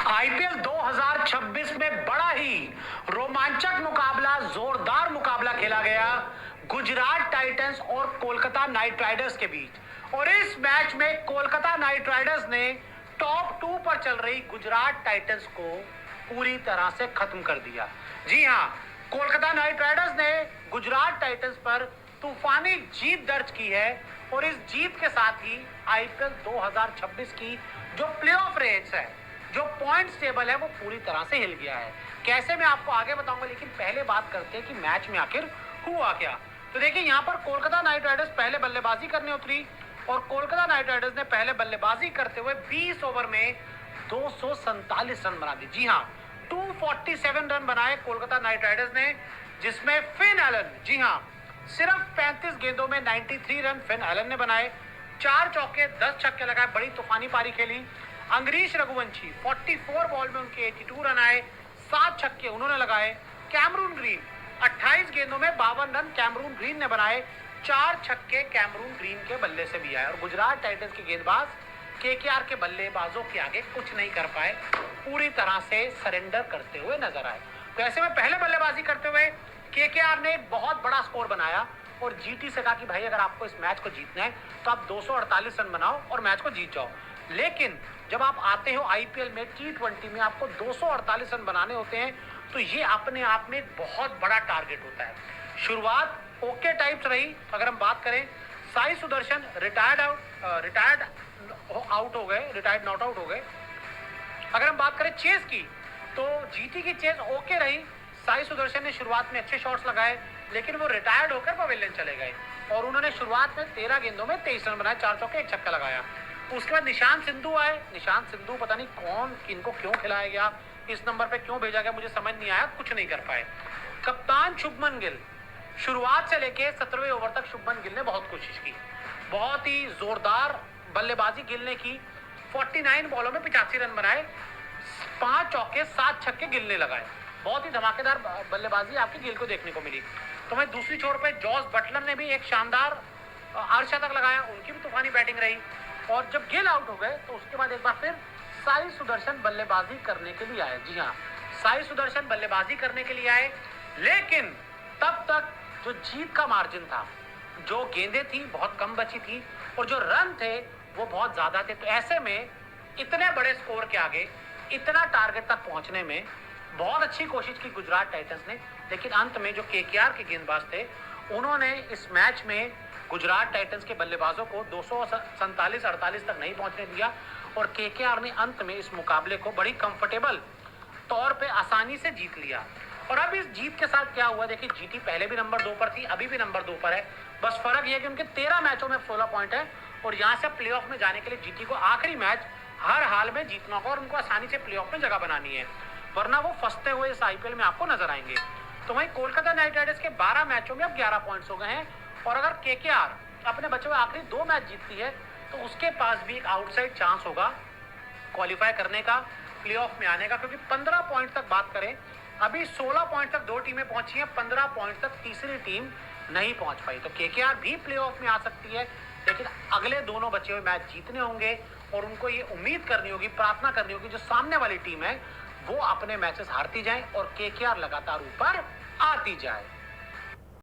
IPL 2026 में बड़ा ही रोमांचक मुकाबला, जोरदार मुकाबला खेला गया गुजरात टाइटंस और कोलकाता नाइट राइडर्स के बीच। और इस मैच में कोलकाता नाइट राइडर्स ने टॉप 2 पर चल रही गुजरात टाइटंस को पूरी तरह से खत्म कर दिया। जी हां, कोलकाता नाइट राइडर्स ने गुजरात टाइटंस पर तूफानी जीत दर्ज की है और इस जीत के साथ ही आईपीएल 2026 की जो प्लेऑफ रेस है, जो पॉइंट्स टेबल है, वो पूरी तरह से हिल गया है। कैसे, मैं आपको आगे बताऊंगा, लेकिन पहले बात करते हैं कि मैच में आखिर हुआ क्या। तो देखिए, यहाँ पर कोलकाता नाइट राइडर्स पहले बल्लेबाजी करने उतरी और कोलकाता नाइट राइडर्स ने पहले बल्लेबाजी करते हुए 20 ओवर में 247 रन बना दिए। जी हाँ, 247 रन बनाए कोलकाता नाइट राइडर्स ने, जिसमें फिन एलन, जी हाँ, सिर्फ 35 गेंदों में 93 रन फिन एलन ने बनाए। 4 चौके 10 छक्के लगाए, बड़ी तूफानी पारी खेली। अंग्रीश रघुवंशी 44 बॉल में उनके 82 रन आए, 7 छक्के उन्होंने लगाए। कैमरून ग्रीन 28 गेंदों में 52 रन कैमरून ग्रीन ने बनाए, 4 छक्के कैमरून ग्रीन के बल्ले से भी आए। और गुजरात टाइटंस के गेंदबाज केकेआर के बल्लेबाजों के आगे कुछ नहीं कर पाए, पूरी तरह से सरेंडर करते हुए नजर आए। तो ऐसे में पहले बल्लेबाजी करते हुए केकेआर ने एक बहुत बड़ा स्कोर बनाया और जीटी से कहा कि भाई, अगर आपको इस मैच को जीतना है तो आप 248 रन बनाओ और मैच को जीत जाओ। लेकिन जब आप आते हो आईपीएल में T20 में, आपको 248 रन बनाने होते हैं, तो ये अपने आप में एक बहुत बड़ा टारगेट होता है। शुरुआत ओके टाइप्स रही। अगर हम बात करें, साई सुदर्शन रिटायर्ड आउट हो गए, रिटायर्ड नॉट आउट हो गए। अगर हम बात करें चेस की, तो जीटी की चेस ओके रही। साई सुदर्शन ने शुरुआत में अच्छे शॉट्स लगाए, लेकिन वो रिटायर्ड होकर पवेलियन चले गए और उन्होंने शुरुआत में 13 गेंदों में 23 रन बनाए, 4 चौके 1 छक्का लगाया। उसके बाद निशांत सिंधु आए। निशांत सिंधु पता नहीं कौन किनको क्यों खिलाया गया, इस नंबर पे क्यों भेजा गया, मुझे समझ नहीं आया, कुछ नहीं कर पाए। कप्तान शुभमन गिल, शुरुआत से लेके 17वें ओवर तक शुभमन गिल ने बहुत कोशिश की, बहुत ही जोरदार बल्लेबाजी गिल ने की। 49 बॉलों में 85 रन बनाए, 5 चौके 7 छक्के गिल ने लगाए। बहुत ही धमाकेदार बल्लेबाजी आपकी गिल को देखने को मिली। तो मैं दूसरी छोर पे जॉस बटलर ने भी एक शानदार अर्धशतक लगाया, उनकी भी तूफानी बैटिंग रही। और जब गिल आउट हो गए तो उसके बाद एक बार फिर साई सुदर्शन बल्लेबाजी करने के लिए आए। जी हाँ, साई सुदर्शन बल्लेबाजी करने के लिए आए, लेकिन तब तक जो जीत का मार्जिन था, जो गेंदें थी बहुत कम बची थी और जो रन थे वो बहुत ज्यादा थे। तो ऐसे में इतने बड़े स्कोर के आगे इतना टारगेट तक पहुंचने में बहुत अच्छी कोशिश की गुजरात टाइटंस ने, लेकिन अंत में जो केकेआर के गेंदबाज थे, उन्होंने इस मैच में गुजरात टाइटंस के बल्लेबाजों को 247-48 तक नहीं पहुंचने दिया और केकेआर ने अंत में इस मुकाबले को बड़ी कंफर्टेबल तौर पे आसानी से जीत लिया। और अब इस जीत के साथ क्या हुआ, देखिए, जीटी पहले भी नंबर 2 पर थी, अभी भी नंबर 2 पर है। बस फर्क यह है कि उनके 13 मैचों में 16 पॉइंट है और यहाँ से प्लेऑफ में जाने के लिए जीटी को आखिरी मैच हर हाल में जीतना होगा और उनको आसानी से प्लेऑफ में जगह बनानी है, वरना वो फंसते हुए इस आईपीएल में आपको नजर आएंगे। तो वहीं कोलकाता नाइट राइडर्स के 12 मैचों में अब 11 पॉइंट्स हो गए हैं और अगर केकेआर अपने बचे हुए आखिरी 2 मैच जीतती है तो उसके पास भी एक आउटसाइड चांस होगा क्वालिफाई करने का, प्लेऑफ में आने का। क्योंकि 15 पॉइंट तक बात करें, अभी 16 पॉइंट तक 2 टीमें पहुंची हैं, 15 पॉइंट तक तीसरी टीम नहीं पहुंच पाई। तो केकेआर भी प्लेऑफ में आ सकती है, लेकिन अगले दोनों बचे हुए मैच जीतने होंगे और उनको ये उम्मीद करनी होगी, प्रार्थना करनी होगी, जो सामने वाली टीम है वो अपने मैचेस हारती जाए और केकेआर लगातार ऊपर आती जाए।